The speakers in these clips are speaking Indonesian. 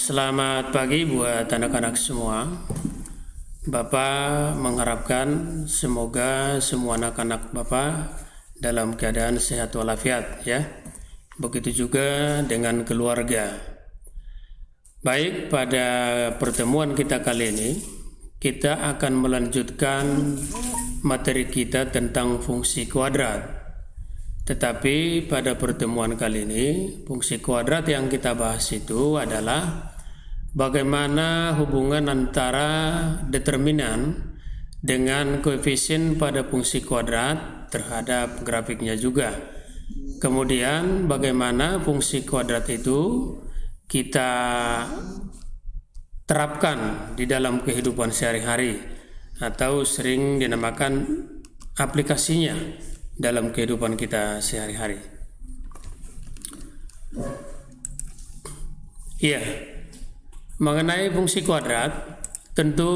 Selamat pagi buat anak-anak semua. Bapak mengharapkan semoga semua anak-anak Bapak dalam keadaan sehat walafiat ya. Begitu juga dengan keluarga. Baik, pada pertemuan kita kali ini kita akan melanjutkan materi kita tentang fungsi kuadrat. Tetapi pada pertemuan kali ini fungsi kuadrat yang kita bahas itu adalah bagaimana hubungan antara determinan dengan koefisien pada fungsi kuadrat terhadap grafiknya juga. Kemudian bagaimana fungsi kuadrat itu kita terapkan di dalam kehidupan sehari-hari atau sering dinamakan aplikasinya dalam kehidupan kita sehari-hari. Iya, mengenai fungsi kuadrat, tentu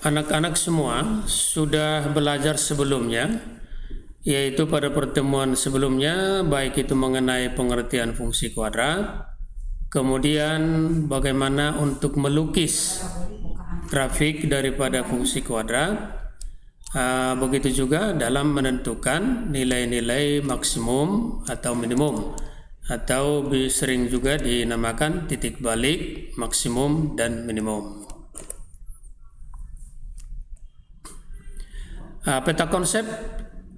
anak-anak semua sudah belajar sebelumnya, yaitu pada pertemuan sebelumnya, baik itu mengenai pengertian fungsi kuadrat, kemudian bagaimana untuk melukis grafik daripada fungsi kuadrat, begitu juga dalam menentukan nilai-nilai maksimum atau minimum, atau sering juga dinamakan titik balik maksimum dan minimum. Peta konsep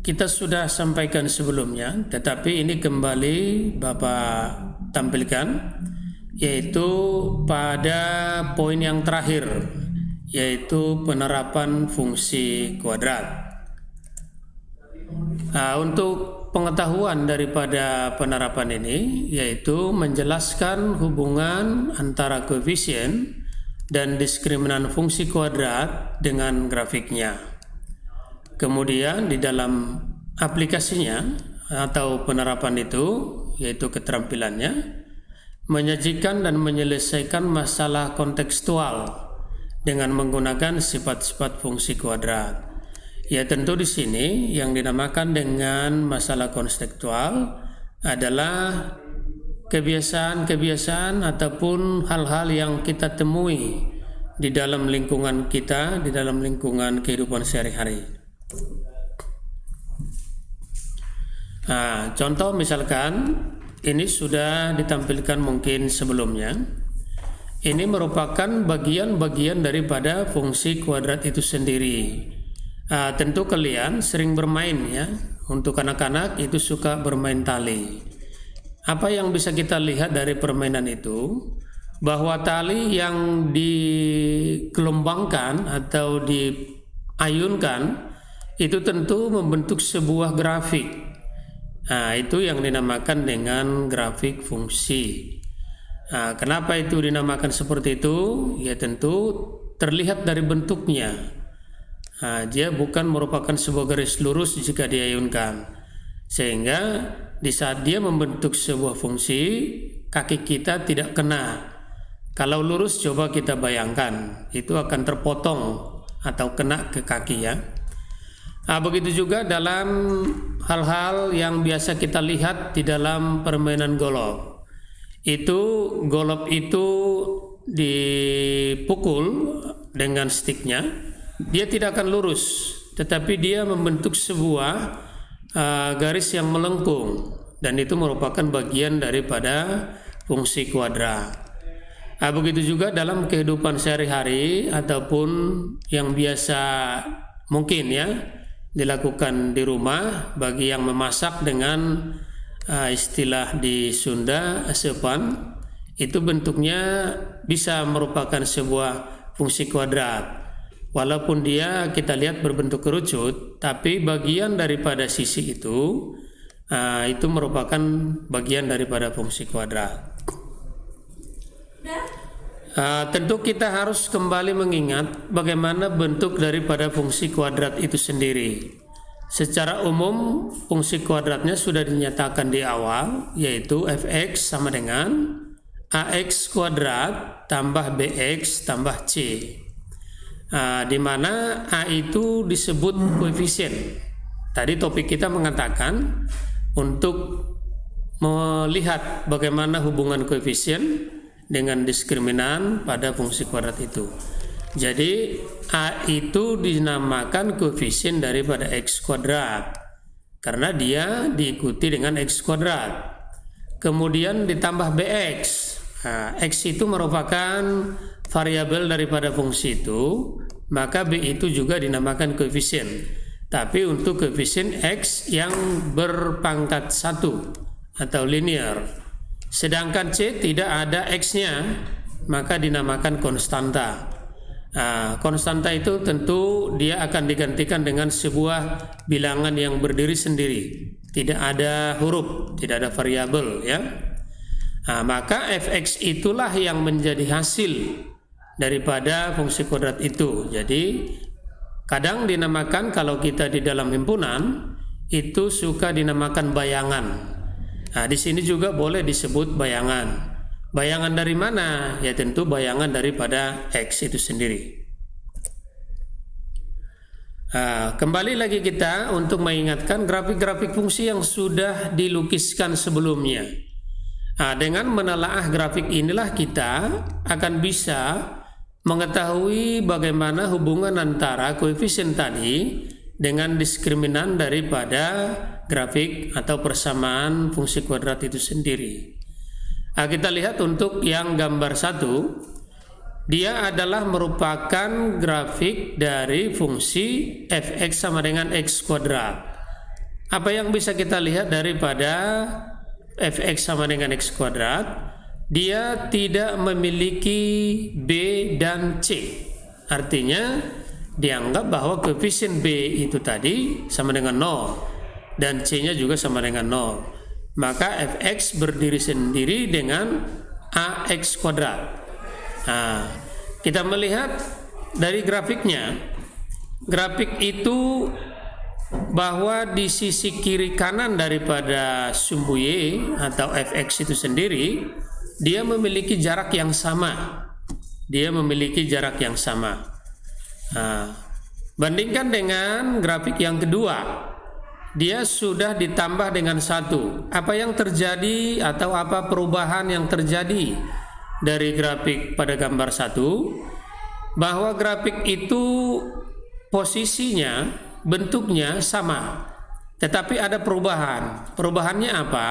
kita sudah sampaikan sebelumnya, tetapi ini kembali Bapak tampilkan, yaitu pada poin yang terakhir, yaitu penerapan fungsi kuadrat. Untuk pengetahuan daripada penerapan ini, yaitu menjelaskan hubungan antara koefisien dan diskriminan fungsi kuadrat dengan grafiknya. Kemudian di dalam aplikasinya atau penerapan itu, yaitu keterampilannya, menyajikan dan menyelesaikan masalah kontekstual dengan menggunakan sifat-sifat fungsi kuadrat. Ya, tentu di sini yang dinamakan dengan masalah kontekstual adalah kebiasaan-kebiasaan ataupun hal-hal yang kita temui di dalam lingkungan kita, di dalam lingkungan kehidupan sehari-hari. Contoh misalkan ini sudah ditampilkan mungkin sebelumnya. Ini merupakan bagian-bagian daripada fungsi kuadrat itu sendiri. Tentu kalian sering bermain ya. Untuk anak-anak itu suka bermain tali. Apa yang bisa kita lihat dari permainan itu? Bahwa tali yang dikelombangkan atau diayunkan itu tentu membentuk sebuah grafik. Itu yang dinamakan dengan grafik fungsi. Kenapa itu dinamakan seperti itu? Ya tentu terlihat dari bentuknya. Dia bukan merupakan sebuah garis lurus jika diayunkan. Sehingga di saat dia membentuk sebuah fungsi, kaki kita tidak kena. Kalau lurus coba kita bayangkan, itu akan terpotong atau kena ke kaki ya. Begitu juga dalam hal-hal yang biasa kita lihat di dalam permainan golf. Golf itu dipukul dengan sticknya, dia tidak akan lurus, tetapi dia membentuk sebuah garis yang melengkung, dan itu merupakan bagian daripada fungsi kuadrat. Begitu juga dalam kehidupan sehari-hari ataupun yang biasa mungkin ya dilakukan di rumah bagi yang memasak dengan istilah di Sunda sepan, itu bentuknya bisa merupakan sebuah fungsi kuadrat. Walaupun dia kita lihat berbentuk kerucut, tapi bagian daripada sisi itu merupakan bagian daripada fungsi kuadrat. Tentu kita harus kembali mengingat bagaimana bentuk daripada fungsi kuadrat itu sendiri. Secara umum fungsi kuadratnya sudah dinyatakan di awal, yaitu fx sama dengan ax kuadrat tambah bx tambah c, di mana a itu disebut koefisien. Tadi topik kita mengatakan untuk melihat bagaimana hubungan koefisien dengan diskriminan pada fungsi kuadrat itu. Jadi A itu dinamakan koefisien daripada X kuadrat karena dia diikuti dengan X kuadrat. Kemudian ditambah BX. Nah, X itu merupakan variabel daripada fungsi itu, maka B itu juga dinamakan koefisien. Tapi untuk koefisien X yang berpangkat 1 atau linear. Sedangkan C tidak ada X-nya, maka dinamakan konstanta. Konstanta itu tentu dia akan digantikan dengan sebuah bilangan yang berdiri sendiri, tidak ada huruf, tidak ada variabel, ya. Maka fx itulah yang menjadi hasil daripada fungsi kuadrat itu. Jadi kadang dinamakan, kalau kita di dalam himpunan itu suka dinamakan bayangan. Di sini juga boleh disebut bayangan. Bayangan dari mana? Ya tentu bayangan daripada X itu sendiri. Kembali lagi kita untuk mengingatkan grafik-grafik fungsi yang sudah dilukiskan sebelumnya. Dengan menelaah grafik inilah kita akan bisa mengetahui bagaimana hubungan antara koefisien tadi dengan diskriminan daripada grafik atau persamaan fungsi kuadrat itu sendiri. Kita lihat untuk yang gambar 1, dia adalah merupakan grafik dari fungsi fx sama dengan x kuadrat. Apa yang bisa kita lihat daripada fx sama dengan x kuadrat? Dia tidak memiliki b dan c. Artinya dianggap bahwa koefisien b itu tadi sama dengan 0 dan c-nya juga sama dengan 0. Maka fx berdiri sendiri dengan ax kuadrat. Kita melihat dari grafiknya, grafik itu bahwa di sisi kiri kanan daripada sumbu y atau fx itu sendiri, dia memiliki jarak yang sama. Bandingkan dengan grafik yang kedua, dia sudah ditambah dengan 1. Apa yang terjadi atau apa perubahan yang terjadi dari grafik pada gambar 1? Bahwa grafik itu posisinya, bentuknya sama, tetapi ada perubahan. Perubahannya apa?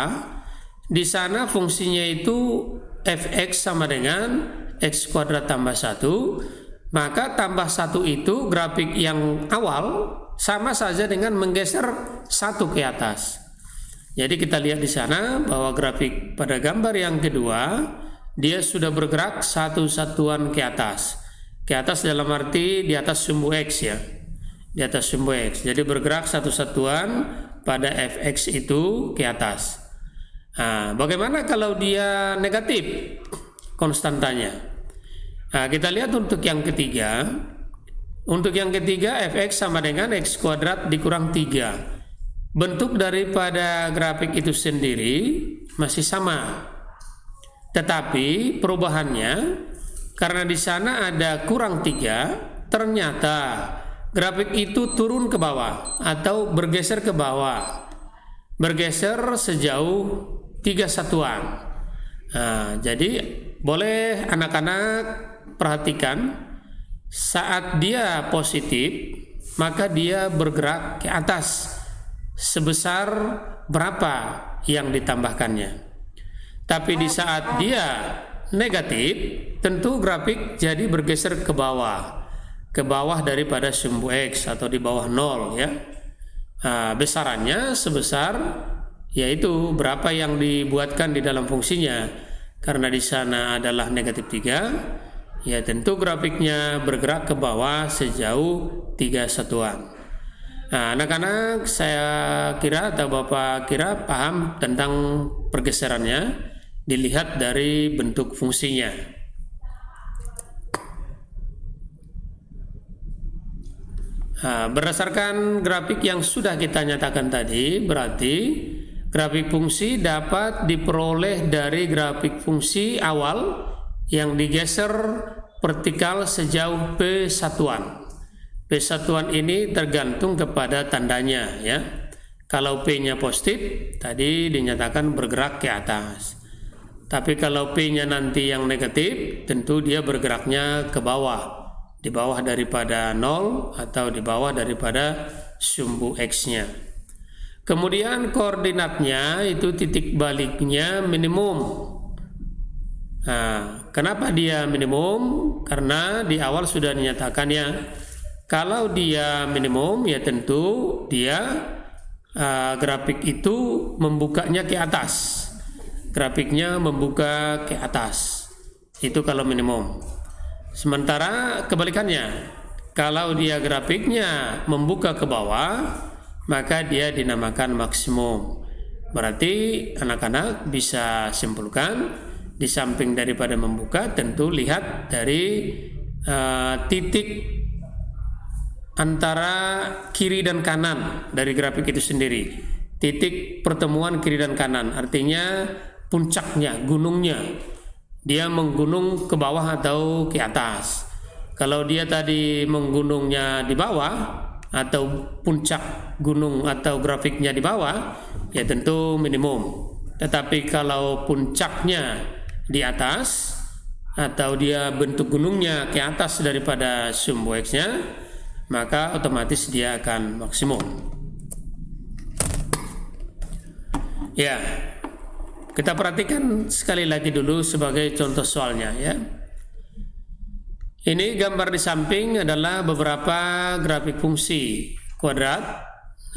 Di sana fungsinya itu fx sama dengan x kuadrat tambah 1, maka tambah 1 itu grafik yang awal sama saja dengan menggeser 1 ke atas. Jadi kita lihat di sana bahwa grafik pada gambar yang kedua, dia sudah bergerak 1 satuan ke atas. Ke atas dalam arti di atas sumbu x, ya. Di atas sumbu x. Jadi bergerak 1 satuan pada fx itu ke atas. Bagaimana kalau dia negatif konstantanya? Kita lihat untuk yang ketiga. Untuk yang ketiga, fx sama dengan x kuadrat dikurang 3. Bentuk daripada grafik itu sendiri masih sama. Tetapi perubahannya, karena di sana ada kurang 3, ternyata grafik itu turun ke bawah atau bergeser ke bawah. Bergeser sejauh 3 satuan. Jadi boleh anak-anak perhatikan, saat dia positif maka dia bergerak ke atas sebesar berapa yang ditambahkannya. Tapi di saat dia negatif, tentu grafik jadi bergeser ke bawah daripada sumbu x atau di bawah 0, ya. Besarannya sebesar yaitu berapa yang dibuatkan di dalam fungsinya. Karena di sana adalah negatif 3, ya tentu grafiknya bergerak ke bawah sejauh 3 satuan. Anak-anak saya kira atau Bapak kira paham tentang pergeserannya, dilihat dari bentuk fungsinya. Berdasarkan grafik yang sudah kita nyatakan tadi, berarti grafik fungsi dapat diperoleh dari grafik fungsi awal yang digeser vertikal sejauh P satuan. P satuan ini tergantung kepada tandanya, ya. Kalau P-nya positif, tadi dinyatakan bergerak ke atas. Tapi kalau P-nya nanti yang negatif, tentu dia bergeraknya ke bawah, di bawah daripada 0 atau di bawah daripada sumbu X-nya. Kemudian koordinatnya itu titik baliknya minimum. Nah, kenapa dia minimum? Karena di awal sudah dinyatakannya, kalau dia minimum ya tentu dia grafik itu membukanya ke atas. Grafiknya membuka ke atas. Itu kalau minimum. Sementara kebalikannya, kalau dia grafiknya membuka ke bawah, maka dia dinamakan maksimum. Berarti anak-anak bisa simpulkan, di samping daripada membuka, tentu lihat dari titik antara kiri dan kanan dari grafik itu sendiri. Titik pertemuan kiri dan kanan, artinya puncaknya, gunungnya, dia menggunung ke bawah atau ke atas. Kalau dia tadi menggunungnya di bawah atau puncak gunung atau grafiknya di bawah, ya tentu minimum. Tetapi kalau puncaknya di atas atau dia bentuk gunungnya ke atas daripada sumbu X-nya, maka otomatis dia akan maksimum. Ya, kita perhatikan sekali lagi dulu sebagai contoh soalnya ya. Ini gambar di samping adalah beberapa grafik fungsi kuadrat.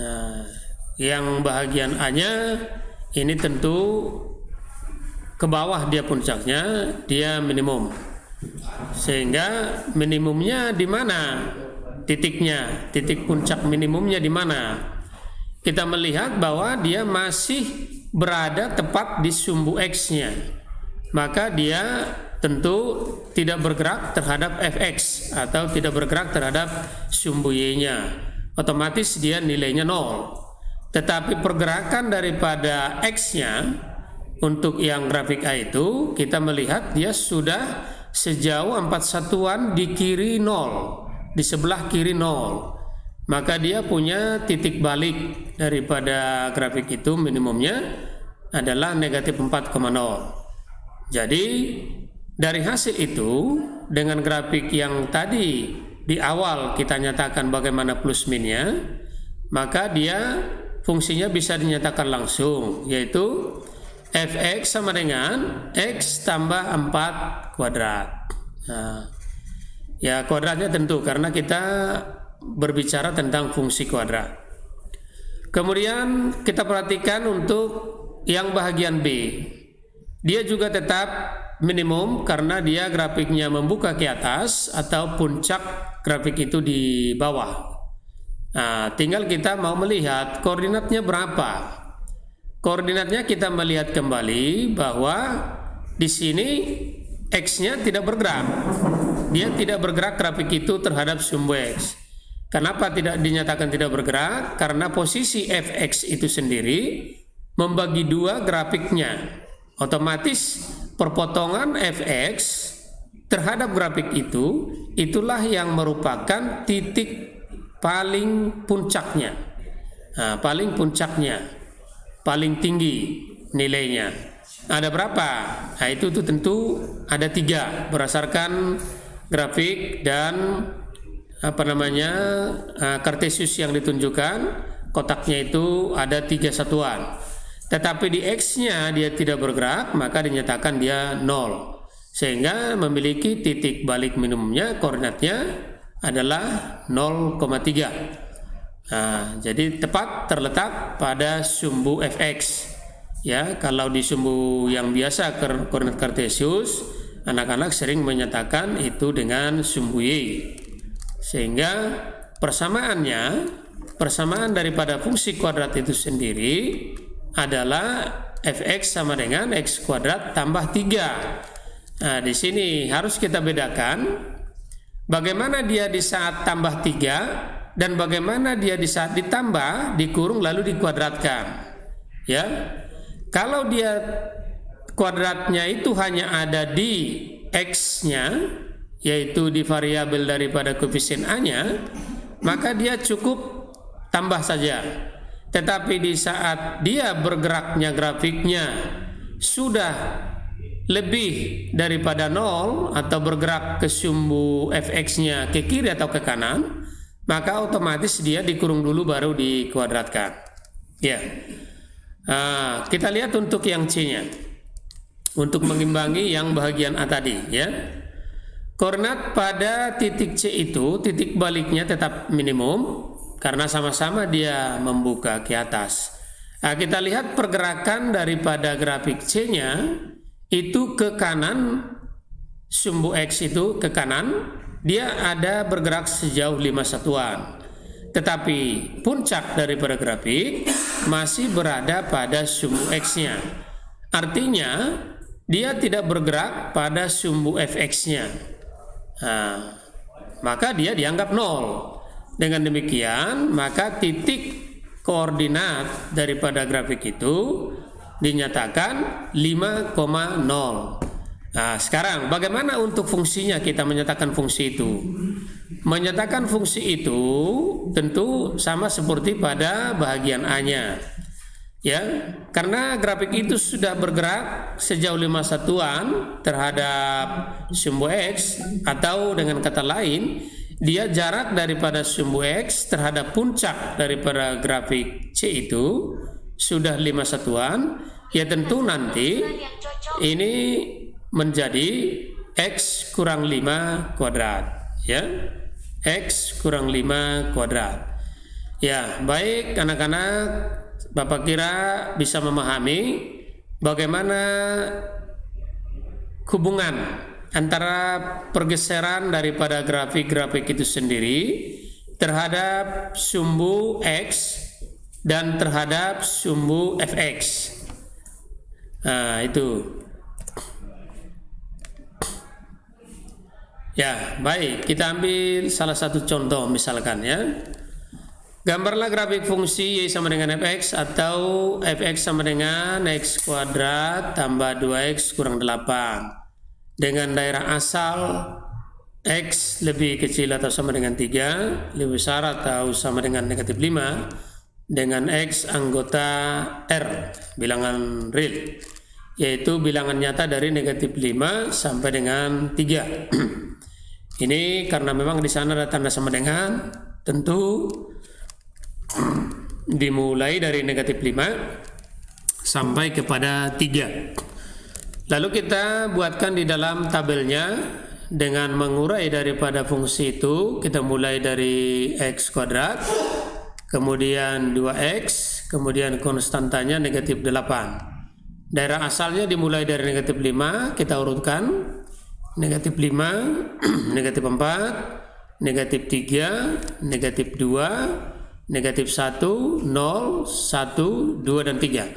Nah, yang bahagian A-nya ini tentu ke bawah dia puncaknya, dia minimum. Sehingga minimumnya di mana? Titiknya, titik puncak minimumnya di mana? Kita melihat bahwa dia masih berada tepat di sumbu X-nya, maka dia tentu tidak bergerak terhadap Fx atau tidak bergerak terhadap sumbu Y-nya. Otomatis dia nilainya 0. Tetapi pergerakan daripada X-nya untuk yang grafik A itu, kita melihat dia sudah sejauh 4 satuan di kiri 0, di sebelah kiri 0. Maka dia punya titik balik daripada grafik itu minimumnya adalah negatif 4,0. Jadi dari hasil itu, dengan grafik yang tadi di awal kita nyatakan bagaimana plus minnya, maka dia fungsinya bisa dinyatakan langsung, yaitu Fx sama dengan X tambah 4 kuadrat. Nah, ya kuadratnya tentu karena kita berbicara tentang fungsi kuadrat. Kemudian kita perhatikan untuk yang bahagian B, dia juga tetap minimum karena dia grafiknya membuka ke atas atau puncak grafik itu di bawah. Nah, tinggal kita mau melihat koordinatnya berapa. Koordinatnya kita melihat kembali bahwa di sini X-nya tidak bergerak. Dia tidak bergerak grafik itu terhadap sumbu X. Kenapa tidak dinyatakan tidak bergerak? Karena posisi Fx itu sendiri membagi dua grafiknya. Otomatis perpotongan Fx terhadap grafik itu, itulah yang merupakan titik paling puncaknya. Nah, paling puncaknya, paling tinggi nilainya. Ada berapa? Nah, itu tentu ada 3 berdasarkan grafik dan Cartesius yang ditunjukkan. Kotaknya itu ada 3 satuan. Tetapi di X-nya dia tidak bergerak, maka dinyatakan dia 0. Sehingga memiliki titik balik minimumnya, koordinatnya adalah 0,3. Nah, jadi tepat terletak pada sumbu Fx. Ya, kalau di sumbu yang biasa koordinat Cartesius, anak-anak sering menyatakan itu dengan sumbu Y. Sehingga persamaan daripada fungsi kuadrat itu sendiri adalah Fx sama dengan X kuadrat tambah 3. Nah, di sini harus kita bedakan bagaimana dia di saat tambah 3 dan bagaimana dia di saat ditambah, dikurung lalu dikuadratkan. Ya. Kalau dia kuadratnya itu hanya ada di X-nya, yaitu di variabel daripada koefisien A-nya, maka dia cukup tambah saja. Tetapi di saat dia bergeraknya grafiknya sudah lebih daripada 0 atau bergerak ke sumbu fx-nya ke kiri atau ke kanan, maka otomatis dia dikurung dulu baru dikuadratkan. Ya. Kita lihat untuk yang C-nya. Untuk mengimbangi yang bahagian A tadi, ya. Koordinat pada titik C itu, titik baliknya tetap minimum karena sama-sama dia membuka ke atas. Kita lihat pergerakan daripada grafik C-nya itu ke kanan, sumbu X itu ke kanan, dia ada bergerak sejauh 5 satuan. Tetapi puncak daripada grafik masih berada pada sumbu X-nya. Artinya dia tidak bergerak pada sumbu fx-nya. Maka dia dianggap 0. Dengan demikian, maka titik koordinat daripada grafik itu dinyatakan 5,0. Sekarang bagaimana untuk fungsinya kita menyatakan fungsi itu? Menyatakan fungsi itu tentu sama seperti pada bahagian A-nya. Ya, karena grafik itu sudah bergerak sejauh 5 satuan terhadap sumbu X, atau dengan kata lain, dia jarak daripada sumbu X terhadap puncak daripada grafik C itu sudah 5 satuan, ya tentu nanti ini menjadi X kurang 5 kuadrat, ya. X kurang 5 kuadrat. Ya, baik anak-anak, Bapak kira bisa memahami bagaimana hubungan antara pergeseran daripada grafik-grafik itu sendiri terhadap sumbu X dan terhadap sumbu fx. Itu. Ya, baik, kita ambil salah satu contoh misalkan, ya. Gambarlah grafik fungsi Y sama dengan fx atau fx sama dengan x kuadrat tambah 2x kurang 8 dengan daerah asal x lebih kecil atau sama dengan 3, lebih besar atau sama dengan negatif 5, dengan x anggota R, bilangan real, yaitu bilangan nyata dari negatif 5 sampai dengan 3. Ini karena memang di sana ada tanda sama dengan, tentu dimulai dari negatif 5 sampai kepada 3. Lalu kita buatkan di dalam tabelnya dengan mengurai daripada fungsi itu. Kita mulai dari x kuadrat, kemudian 2x, kemudian konstantanya negatif 8. Daerah asalnya dimulai dari negatif 5, kita urutkan negatif 5, negatif 4, negatif 3, negatif 2, negatif 1, 0, 1, 2, dan 3.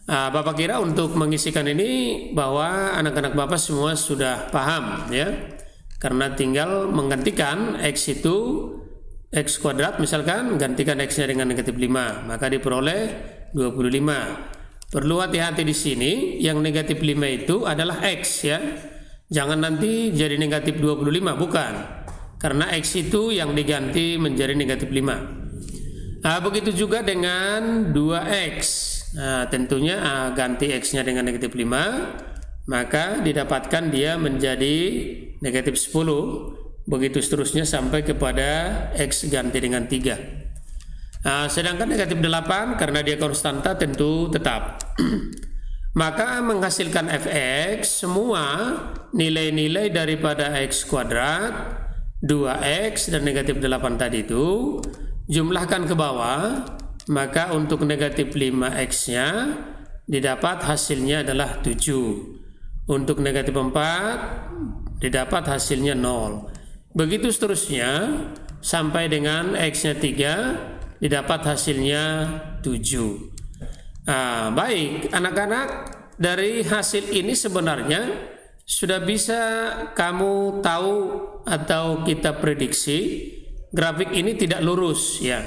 Bapak kira untuk mengisikan ini bahwa anak-anak Bapak semua sudah paham, ya. Karena tinggal menggantikan X itu X kuadrat misalkan, gantikan X-nya dengan negatif 5, maka diperoleh 25. Perlu hati-hati di sini, yang negatif 5 itu adalah X, ya. Jangan nanti jadi negatif 25, bukan. Karena X itu yang diganti menjadi negatif 5. Begitu juga dengan 2x. Tentunya ganti x-nya dengan negatif 5, maka didapatkan dia menjadi negatif 10. Begitu seterusnya sampai kepada x ganti dengan 3. Sedangkan negatif 8 karena dia konstanta tentu tetap. Maka menghasilkan fx semua nilai-nilai daripada x kuadrat, 2x dan negatif 8 tadi itu jumlahkan ke bawah, maka untuk negatif 5x-nya didapat hasilnya adalah 7. Untuk negatif 4 didapat hasilnya 0. Begitu seterusnya sampai dengan x-nya 3 didapat hasilnya 7. Baik, anak-anak, dari hasil ini sebenarnya sudah bisa kamu tahu atau kita prediksi grafik ini tidak lurus, ya.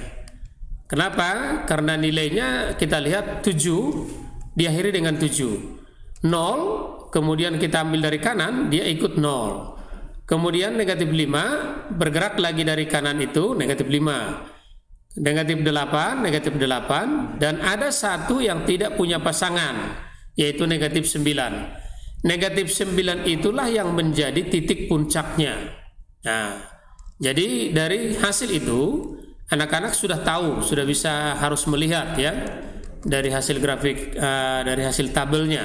Kenapa? Karena nilainya kita lihat 7 diakhiri dengan 7. 0, kemudian kita ambil dari kanan, dia ikut 0. Kemudian negatif 5 bergerak lagi dari kanan itu negatif 5. Negatif 8, negatif 8, dan ada satu yang tidak punya pasangan, yaitu negatif 9. negatif 9 itulah yang menjadi titik puncaknya. Nah, jadi dari hasil itu anak-anak sudah tahu, sudah bisa harus melihat ya dari hasil grafik, dari hasil tabelnya.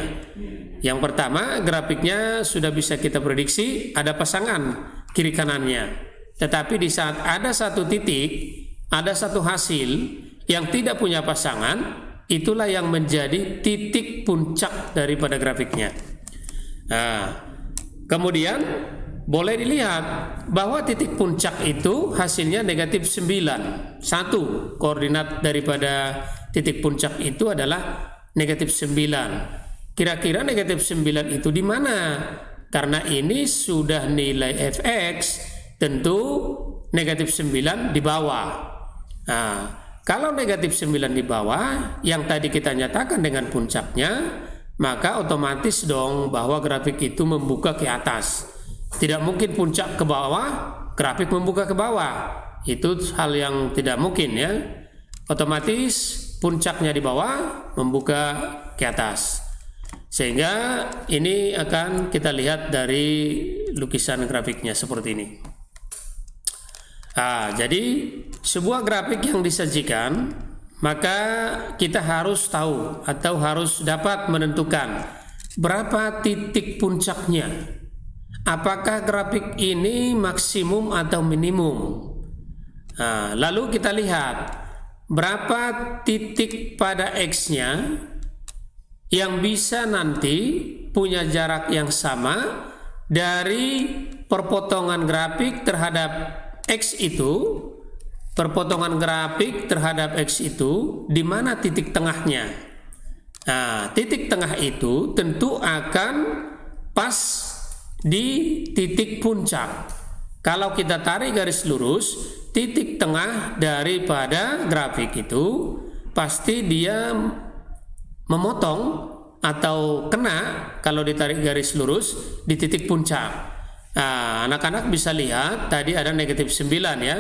Yang pertama, grafiknya sudah bisa kita prediksi ada pasangan kiri kanannya. Tetapi di saat ada satu titik, ada satu hasil yang tidak punya pasangan, itulah yang menjadi titik puncak daripada grafiknya. Nah, kemudian boleh dilihat bahwa titik puncak itu hasilnya negatif 9. Satu, koordinat daripada titik puncak itu adalah negatif 9. Kira-kira negatif 9 itu di mana? Karena ini sudah nilai fx, tentu negatif 9 di bawah. Nah, kalau negatif 9 di bawah, yang tadi kita nyatakan dengan puncaknya, maka otomatis dong bahwa grafik itu membuka ke atas. Tidak mungkin puncak ke bawah, grafik membuka ke bawah. Itu hal yang tidak mungkin ya. Otomatis puncaknya di bawah, membuka ke atas. Sehingga ini akan kita lihat dari lukisan grafiknya seperti ini. Jadi sebuah grafik yang disajikan, maka kita harus tahu atau harus dapat menentukan berapa titik puncaknya. Apakah grafik ini maksimum atau minimum? Lalu kita lihat berapa titik pada X-nya yang bisa nanti punya jarak yang sama dari perpotongan grafik terhadap X itu. Perpotongan grafik terhadap X itu di mana titik tengahnya. Nah, titik tengah itu tentu akan pas di titik puncak. Kalau kita tarik garis lurus, titik tengah daripada grafik itu pasti dia memotong atau kena kalau ditarik garis lurus di titik puncak. Nah, anak-anak bisa lihat tadi ada negatif 9 ya.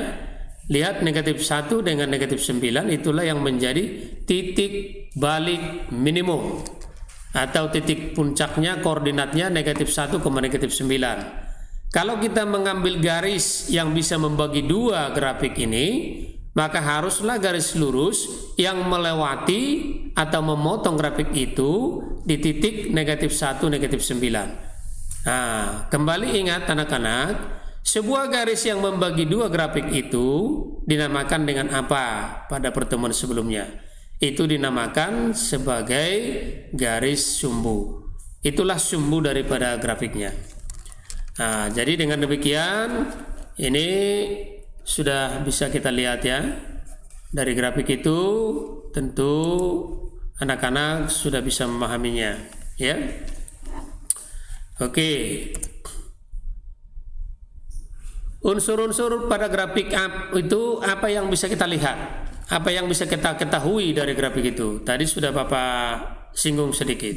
Lihat negatif 1 dengan negatif 9, itulah yang menjadi titik balik minimum atau titik puncaknya, koordinatnya negatif 1, negatif 9. Kalau kita mengambil garis yang bisa membagi dua grafik ini, maka haruslah garis lurus yang melewati atau memotong grafik itu di titik negatif 1, negatif 9. Nah, kembali ingat anak-anak, sebuah garis yang membagi dua grafik itu dinamakan dengan apa pada pertemuan sebelumnya? Itu dinamakan sebagai garis sumbu. Itulah sumbu daripada grafiknya. Nah, jadi dengan demikian ini sudah bisa kita lihat ya. Dari grafik itu tentu anak-anak sudah bisa memahaminya, ya. Oke. Unsur-unsur pada grafik itu apa yang bisa kita lihat? Apa yang bisa kita ketahui dari grafik itu? Tadi sudah Bapak singgung sedikit.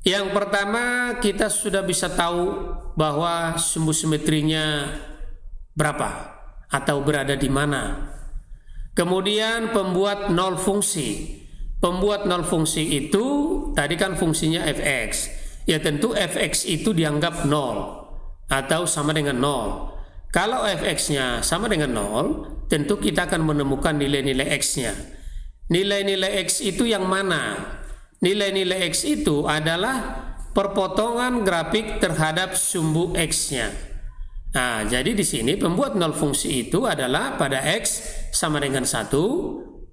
Yang pertama, kita sudah bisa tahu bahwa sumbu simetrinya berapa atau berada di mana. Kemudian pembuat nol fungsi. Pembuat nol fungsi itu tadi kan fungsinya fx. Ya tentu fx itu dianggap 0 atau sama dengan 0. Kalau fx-nya sama dengan 0, tentu kita akan menemukan nilai-nilai x-nya. Nilai-nilai x itu yang mana? Nilai-nilai x itu adalah perpotongan grafik terhadap sumbu x-nya. Nah, jadi di sini pembuat nol fungsi itu adalah pada x sama dengan 1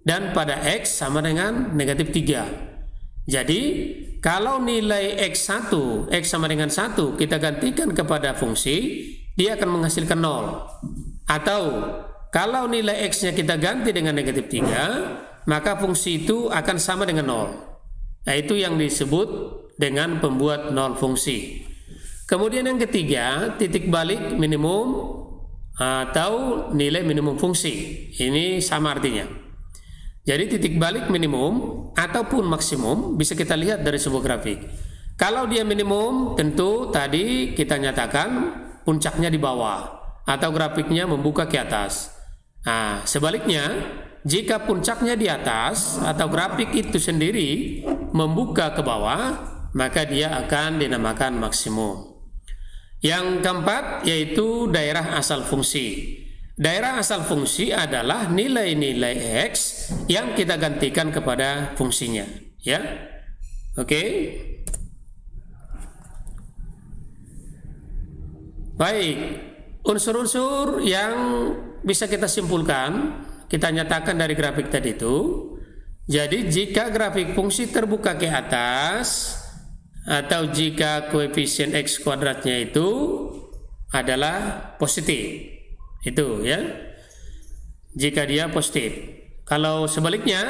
dan pada x sama dengan negatif 3. Jadi, kalau nilai x1, x sama dengan 1 kita gantikan kepada fungsi, dia akan menghasilkan 0. Atau kalau nilai x-nya kita ganti dengan negatif 3, maka fungsi itu akan sama dengan 0. Nah, itu yang disebut dengan pembuat nol fungsi. Kemudian yang ketiga, titik balik minimum atau nilai minimum fungsi. Ini sama artinya. Jadi titik balik minimum ataupun maksimum bisa kita lihat dari sebuah grafik. Kalau dia minimum, tentu tadi kita nyatakan puncaknya di bawah atau grafiknya membuka ke atas. Nah, sebaliknya, jika puncaknya di atas atau grafik itu sendiri membuka ke bawah, maka dia akan dinamakan maksimum. Yang keempat yaitu daerah asal fungsi. Daerah asal fungsi adalah nilai-nilai X yang kita gantikan kepada fungsinya, ya. Oke. Baik, unsur-unsur yang bisa kita simpulkan, kita nyatakan dari grafik tadi itu. Jadi jika grafik fungsi terbuka ke atas atau jika koefisien X kuadratnya itu adalah positif, itu ya, jika dia positif. Kalau sebaliknya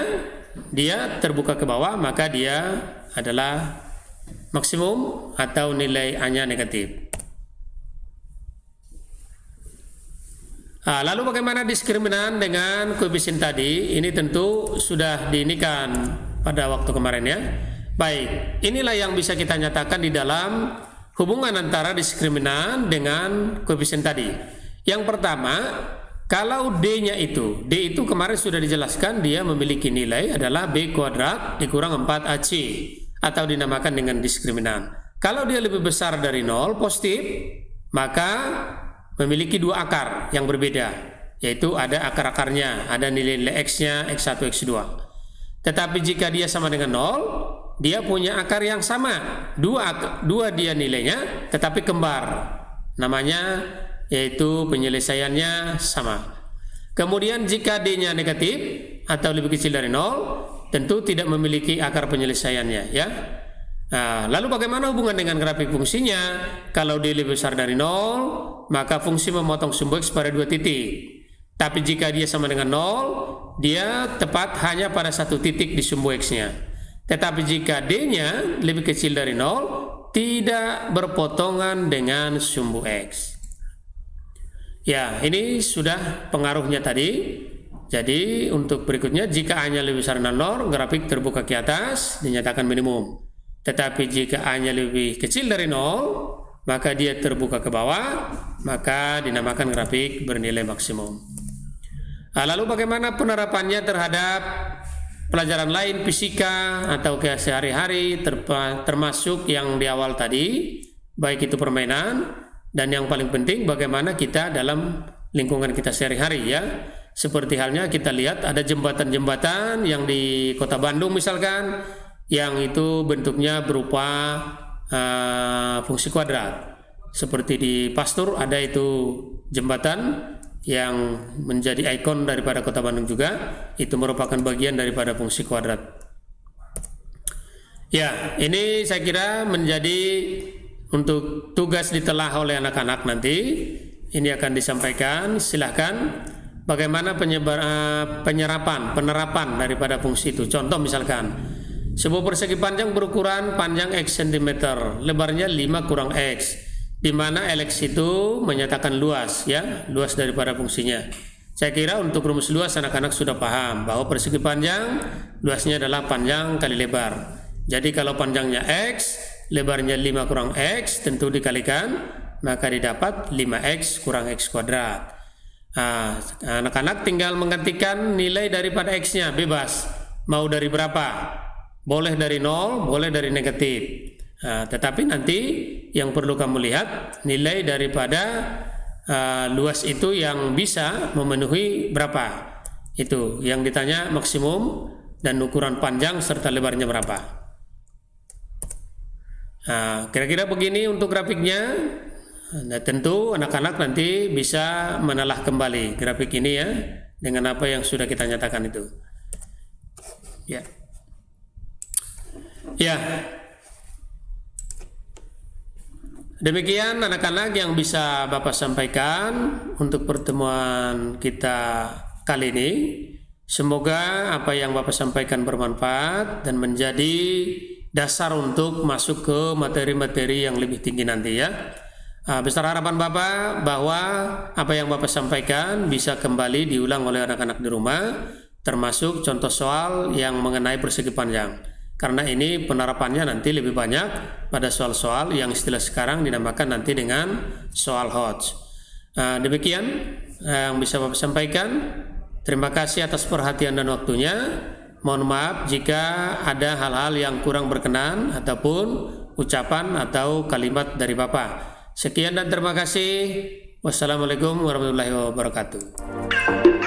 dia terbuka ke bawah, maka dia adalah maksimum atau nilai A-nya negatif. Lalu bagaimana diskriminan dengan koefisien tadi? Ini tentu sudah diinikan pada waktu kemarin ya. Baik, inilah yang bisa kita nyatakan di dalam hubungan antara diskriminan dengan koefisien tadi. Yang pertama, kalau D itu kemarin sudah dijelaskan, dia memiliki nilai adalah B kuadrat dikurang 4AC atau dinamakan dengan diskriminan. Kalau dia lebih besar dari 0 positif, maka memiliki dua akar yang berbeda, yaitu ada akar-akarnya, ada nilai-nilai X-nya, X1, X2. Tetapi jika dia sama dengan 0, dia punya akar yang sama, dua dia nilainya, tetapi kembar. Namanya yaitu penyelesaiannya sama. Kemudian jika D-nya negatif atau lebih kecil dari 0, tentu tidak memiliki akar penyelesaiannya, ya. Nah, lalu bagaimana hubungan dengan grafik fungsinya? Kalau D lebih besar dari 0, maka fungsi memotong sumbu X pada 2 titik. Tapi jika dia sama dengan 0, dia tepat hanya pada 1 titik di sumbu X-nya. Tetapi jika D-nya lebih kecil dari 0, tidak berpotongan dengan sumbu X. Ya, ini sudah pengaruhnya tadi. Jadi untuk berikutnya, jika A-nya lebih besar dari 0, grafik terbuka ke atas, dinyatakan minimum. Tetapi jika A-nya lebih kecil dari 0, maka dia terbuka ke bawah, maka dinamakan grafik bernilai maksimum. Lalu bagaimana penerapannya terhadap pelajaran lain fisika atau ke sehari-hari, termasuk yang di awal tadi, baik itu permainan, dan yang paling penting bagaimana kita dalam lingkungan kita sehari-hari, ya. Seperti halnya kita lihat ada jembatan-jembatan yang di Kota Bandung misalkan, yang itu bentuknya berupa fungsi kuadrat. Seperti di Pasteur ada itu jembatan yang menjadi ikon daripada Kota Bandung juga, itu merupakan bagian daripada fungsi kuadrat. Ya, ini saya kira menjadi untuk tugas ditelah oleh anak-anak nanti. Ini akan disampaikan. Silahkan bagaimana penerapan daripada fungsi itu. Contoh misalkan sebuah persegi panjang berukuran panjang X cm, lebarnya 5 kurang X, di mana Lx itu menyatakan luas, ya, luas daripada fungsinya. Saya kira untuk rumus luas anak-anak sudah paham bahwa persegi panjang luasnya adalah panjang kali lebar. Jadi kalau panjangnya X, lebarnya 5 kurang X, tentu dikalikan, maka didapat 5X kurang X kuadrat. Anak-anak tinggal menggantikan nilai daripada X-nya, bebas. Mau dari berapa? Boleh dari 0, boleh dari negatif. Tetapi nanti yang perlu kamu lihat, nilai daripada luas itu yang bisa memenuhi berapa. Itu yang ditanya maksimum dan ukuran panjang serta lebarnya berapa. Kira-kira begini untuk grafiknya. Nah, tentu anak-anak nanti bisa menelah kembali grafik ini, ya, dengan apa yang sudah kita nyatakan itu. Ya. Ya. Demikian anak-anak yang bisa Bapak sampaikan untuk pertemuan kita kali ini. Semoga apa yang Bapak sampaikan bermanfaat dan menjadi dasar untuk masuk ke materi-materi yang lebih tinggi nanti, ya. Besar harapan Bapak bahwa apa yang Bapak sampaikan bisa kembali diulang oleh anak-anak di rumah, termasuk contoh soal yang mengenai persegi panjang. Karena ini penerapannya nanti lebih banyak pada soal-soal yang istilah sekarang dinamakan nanti dengan soal Hodge. Demikian yang bisa Bapak sampaikan. Terima kasih atas perhatian dan waktunya. Mohon maaf jika ada hal-hal yang kurang berkenan ataupun ucapan atau kalimat dari Bapak. Sekian dan terima kasih. Wassalamualaikum warahmatullahi wabarakatuh.